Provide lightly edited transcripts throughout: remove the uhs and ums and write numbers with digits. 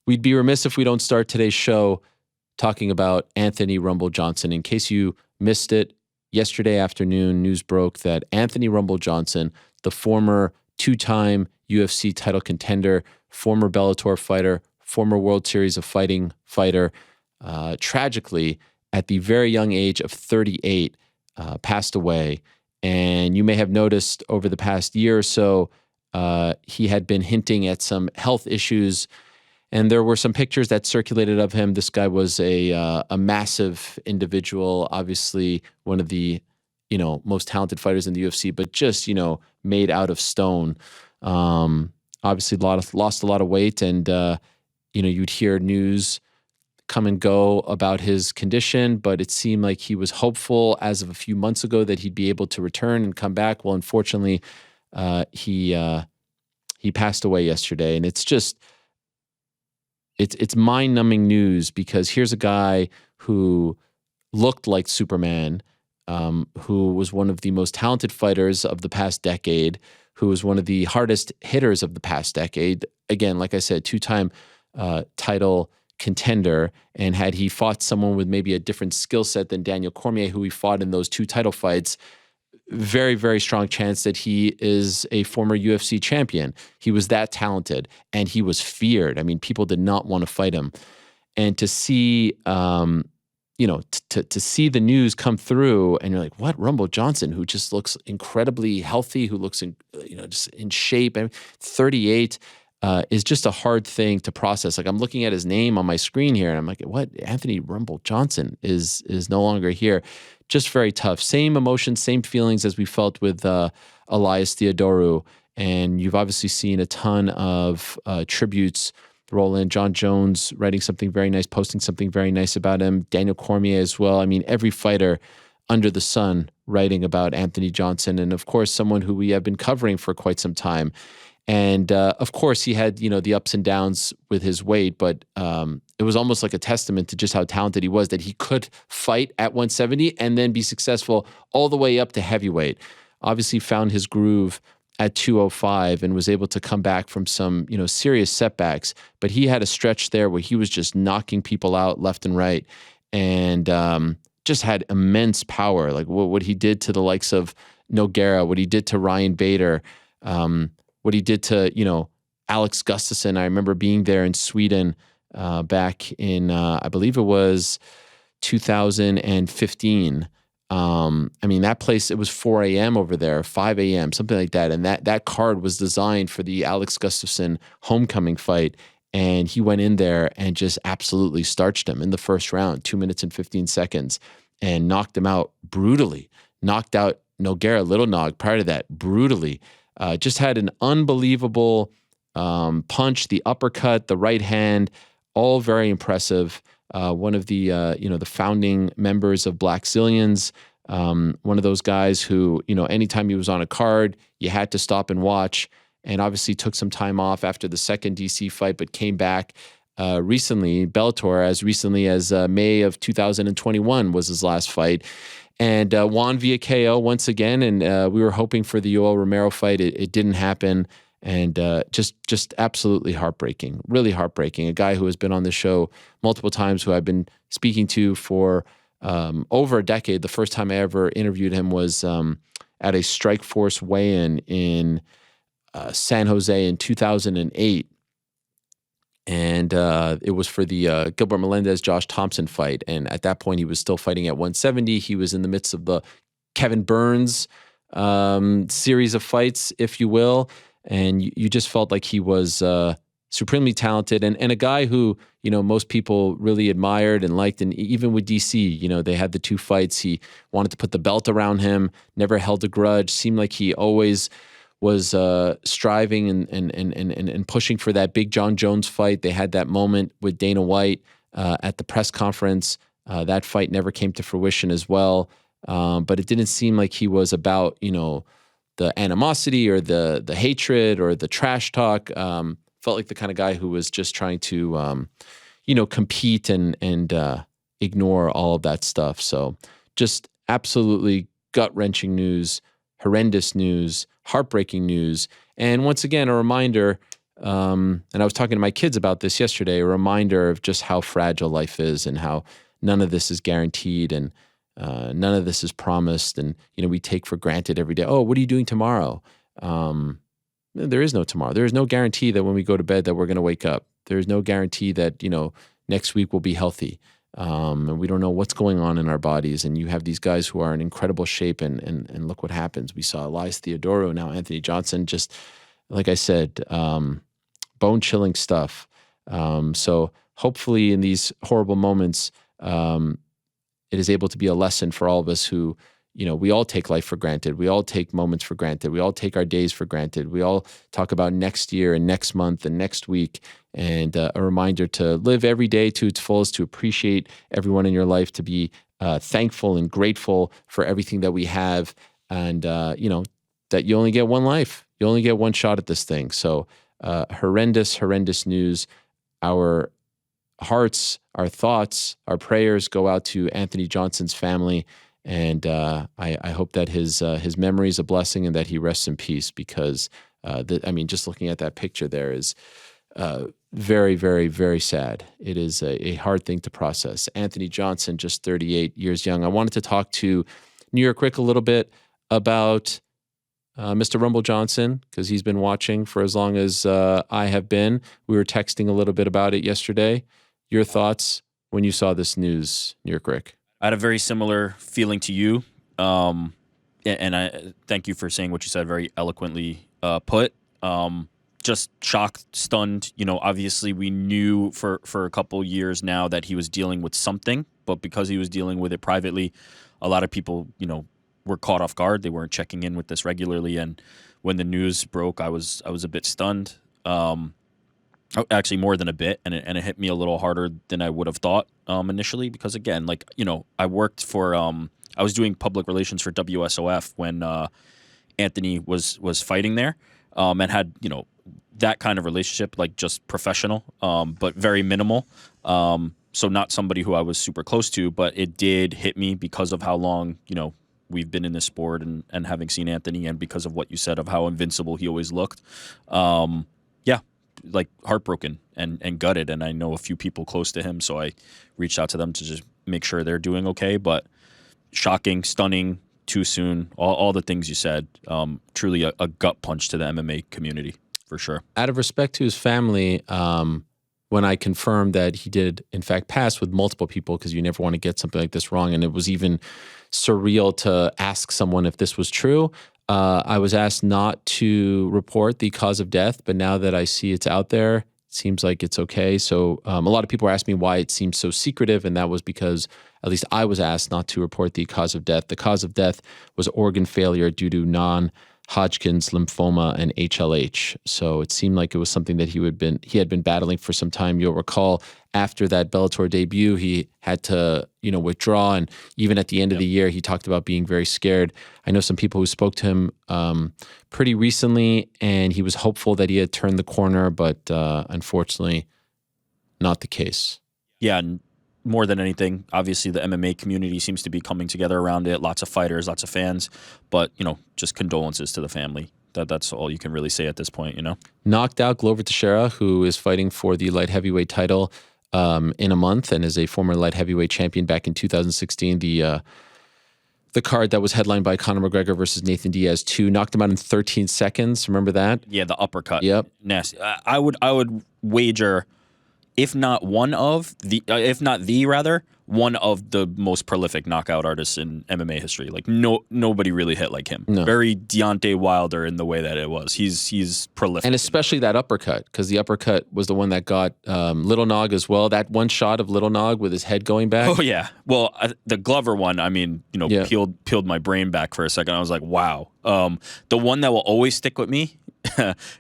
We'd be remiss if we don't start today's show talking about Anthony Rumble Johnson. In case you missed it, yesterday afternoon, news broke that Anthony Rumble Johnson, the former two-time UFC title contender, former Bellator fighter, former World Series of Fighting fighter, tragically, at the very young age of 38, passed away. And you may have noticed over the past year or so, he had been hinting at some health issues. And there were some pictures that circulated of him. This guy was a massive individual, obviously one of the, most talented fighters in the UFC, but just, made out of stone. Obviously lost a lot of weight, and, you'd hear news come and go about his condition, but it seemed like he was hopeful as of a few months ago that he'd be able to return and come back. Well, unfortunately, he passed away yesterday, and it's mind-numbing news, because here's a guy who looked like Superman, who was one of the most talented fighters of the past decade, who was one of the hardest hitters of the past decade. Again, like I said, two-time title contender, and had he fought someone with maybe a different skill set than Daniel Cormier, who he fought in those two title fights, very, very strong chance that he is a former UFC champion. He was that talented, and he was feared. I mean, people did not want to fight him. And to see, to see the news come through, and you're like, what? Rumble Johnson, who just looks incredibly healthy, who looks just in shape. I mean, 38 is just a hard thing to process. Like, I'm looking at his name on my screen here, and I'm like, what? Anthony Rumble Johnson is no longer here. Just very tough. Same emotions, same feelings as we felt with Elias Theodorou. And you've obviously seen a ton of tributes roll in. John Jones writing something very nice, posting something very nice about him. Daniel Cormier as well. I mean, every fighter under the sun writing about Anthony Johnson. And of course, someone who we have been covering for quite some time. And of course, he had, the ups and downs with his weight, but it was almost like a testament to just how talented he was, that he could fight at 170 and then be successful all the way up to heavyweight. Obviously found his groove at 205 and was able to come back from some, serious setbacks. But he had a stretch there where he was just knocking people out left and right, and just had immense power. Like what he did to the likes of Nogueira, what he did to Ryan Bader, what he did to, Alex Gustafsson. I remember being there in Sweden back in, I believe it was 2015. I mean, that place, it was 4 a.m. over there, 5 a.m., something like that. And that card was designed for the Alex Gustafsson homecoming fight. And he went in there and just absolutely starched him in the first round, 2 minutes and 15 seconds, and knocked him out brutally. Knocked out Nogueira, Little Nog, prior to that, brutally. Just had an unbelievable punch, the uppercut, the right hand, all very impressive. One of the the founding members of Black Zillions, one of those guys who, anytime he was on a card, you had to stop and watch, and obviously took some time off after the second DC fight, but came back recently, Bellator, as recently as May of 2021 was his last fight. And won via KO once again, and we were hoping for the Yoel Romero fight. It didn't happen, and just absolutely heartbreaking, really heartbreaking. A guy who has been on the show multiple times, who I've been speaking to for over a decade. The first time I ever interviewed him was at a Strikeforce weigh-in in San Jose in 2008. And it was for the Gilbert Melendez, Josh Thompson fight. And at that point, he was still fighting at 170. He was in the midst of the Kevin Burns series of fights, if you will. And you just felt like he was supremely talented, and a guy who, most people really admired and liked. And even with DC, they had the two fights. He wanted to put the belt around him, never held a grudge, seemed like he always was striving and pushing for that big John Jones fight. They had that moment with Dana White at the press conference. That fight never came to fruition as well. But it didn't seem like he was about, the animosity or the hatred or the trash talk. Felt like the kind of guy who was just trying to, compete and ignore all of that stuff. So just absolutely gut-wrenching news, horrendous news, heartbreaking news. And once again, a reminder, And I was talking to my kids about this yesterday, a reminder of just how fragile life is and how none of this is guaranteed and none of this is promised. And, we take for granted every day, oh, what are you doing tomorrow? There is no tomorrow. There is no guarantee that when we go to bed that we're going to wake up. There is no guarantee that, next week we'll be healthy. And we don't know what's going on in our bodies. And you have these guys who are in incredible shape and look what happens. We saw Elias Theodorou, now Anthony Johnson, just like I said, bone-chilling stuff. So hopefully in these horrible moments, it is able to be a lesson for all of us who, we all take life for granted. We all take moments for granted. We all take our days for granted. We all talk about next year and next month and next week. And a reminder to live every day to its fullest, to appreciate everyone in your life, to be thankful and grateful for everything that we have. And, that you only get one life. You only get one shot at this thing. So horrendous news. Our hearts, our thoughts, our prayers go out to Anthony Johnson's family. And I hope that his memory is a blessing and that he rests in peace, because, just looking at that picture there is very, very, very sad. It is a hard thing to process. Anthony Johnson, just 38 years young. I wanted to talk to New York Rick a little bit about Mr. Rumble Johnson, because he's been watching for as long as I have been. We were texting a little bit about it yesterday. Your thoughts when you saw this news, New York Rick? I had a very similar feeling to you, and I thank you for saying what you said, very eloquently put. Just shocked, stunned. Obviously we knew for a couple years now that he was dealing with something, but because he was dealing with it privately, a lot of people, were caught off guard. They weren't checking in with this regularly, and when the news broke, I was a bit stunned. Actually, more than a bit, and it hit me a little harder than I would have thought initially, because again, I worked for I was doing public relations for WSOF when Anthony was fighting there, and had that kind of relationship, like just professional, but very minimal. So not somebody who I was super close to, but it did hit me because of how long we've been in this sport and having seen Anthony, and because of what you said of how invincible he always looked. Like heartbroken and gutted. And I know a few people close to him, so I reached out to them to just make sure they're doing okay. But shocking, stunning, too soon, all the things you said. Truly a gut punch to the MMA community, for sure. Out of respect to his family, when I confirmed that he did, in fact, pass with multiple people, because you never want to get something like this wrong, and it was even surreal to ask someone if this was true. I was asked not to report the cause of death, but now that I see it's out there, it seems like it's okay. So a lot of people were asking me why it seems so secretive, and that was because at least I was asked not to report the cause of death. The cause of death was organ failure due to non-Hodgkin's lymphoma and HLH. So it seemed like it was something that he had been battling for some time. You'll recall after that Bellator debut, he had to, withdraw. And even at the end of the year, he talked about being very scared. I know some people who spoke to him pretty recently, and he was hopeful that he had turned the corner, but unfortunately, not the case. Yeah, and more than anything, obviously the MMA community seems to be coming together around it. Lots of fighters, lots of fans, but just condolences to the family. That's all you can really say at this point. Knocked out Glover Teixeira, who is fighting for the light heavyweight title in a month, and is a former light heavyweight champion back in 2016. The card that was headlined by Conor McGregor versus Nathan Diaz 2, knocked him out in 13 seconds. Remember that? Yeah, the uppercut. Yep. Nasty. I would wager, if not one of the most prolific knockout artists in MMA history. Like nobody really hit like him. No. Very Deontay Wilder in the way that it was. He's prolific, and especially that uppercut, because the uppercut was the one that got Little Nog as well. That one shot of Little Nog with his head going back. Oh yeah. Well, the Glover one, peeled my brain back for a second. I was like, wow. The one that will always stick with me,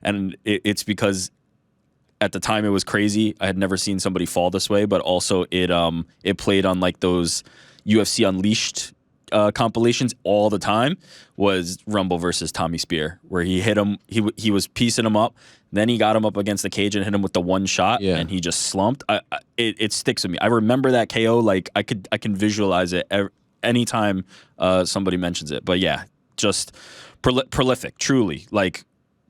and it's because at the time it was crazy. I had never seen somebody fall this way, but also it played on like those UFC Unleashed compilations all the time. Was Rumble versus Tommy Spear, where he hit him. He was piecing him up. Then he got him up against the cage and hit him with the one shot, and he just slumped. It sticks with me. I remember that KO. Like I can visualize it anytime somebody mentions it. But yeah, just prolific, truly. Like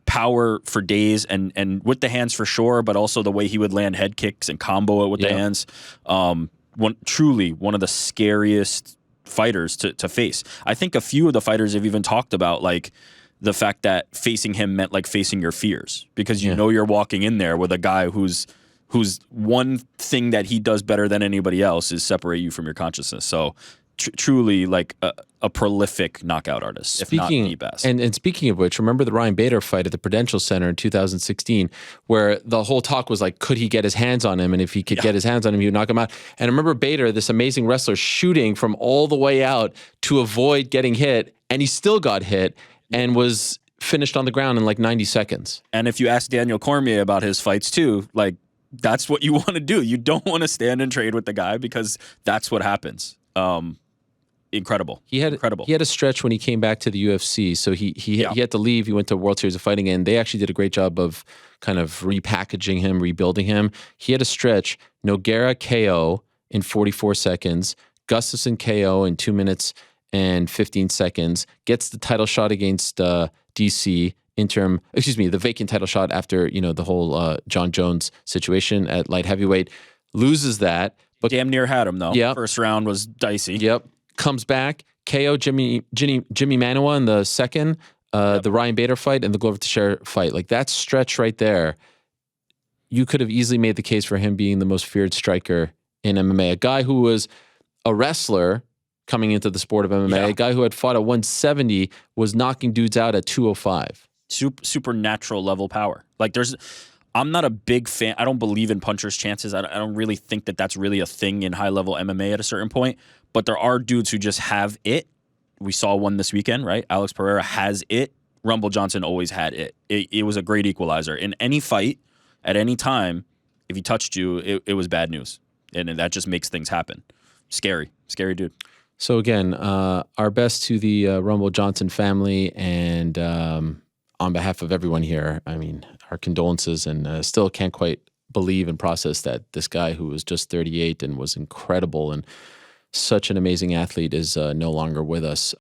power for days, and with the hands for sure, but also the way he would land head kicks and combo it with the hands. Truly one of the scariest fighters to face. I think a few of the fighters have even talked about like the fact that facing him meant like facing your fears, because you know you're walking in there with a guy whose one thing that he does better than anybody else is separate you from your consciousness. So truly like a prolific knockout artist, if not the best. And speaking of which, remember the Ryan Bader fight at the Prudential Center in 2016, where the whole talk was like, could he get his hands on him? And if he could get his hands on him, he would knock him out. And I remember Bader, this amazing wrestler, shooting from all the way out to avoid getting hit, and he still got hit and was finished on the ground in like 90 seconds. And if you ask Daniel Cormier about his fights too, like that's what you want to do. You don't want to stand and trade with the guy, because that's what happens. Incredible. He had a stretch when he came back to the UFC, so he had to leave. He went to World Series of Fighting, and they actually did a great job of kind of repackaging him, rebuilding him. He had a stretch: Nogueira KO in 44 seconds, Gustafsson KO in 2 minutes and 15 seconds, gets the title shot against DC the vacant title shot after the whole John Jones situation at light heavyweight, loses that, but damn near had him though. Yep. First round was dicey. Yep. Comes back, KO Jimmy Manuwa in the second, the Ryan Bader fight, and the Glover Teixeira fight. Like that stretch right there, you could have easily made the case for him being the most feared striker in MMA. A guy who was a wrestler coming into the sport of MMA, a guy who had fought at 170 was knocking dudes out at 205. Supernatural level power. Like I'm not a big fan. I don't believe in puncher's chances. I don't really think that that's really a thing in high level MMA at a certain point. But there are dudes who just have it. We saw one this weekend, right? Alex Pereira has it. Rumble Johnson always had it. It was a great equalizer. In any fight, at any time, if he touched you, it was bad news. And that just makes things happen. Scary dude. So again, our best to the Rumble Johnson family, and on behalf of everyone here, I mean, our condolences, and still can't quite believe and process that this guy who was just 38 and was incredible and such an amazing athlete is no longer with us.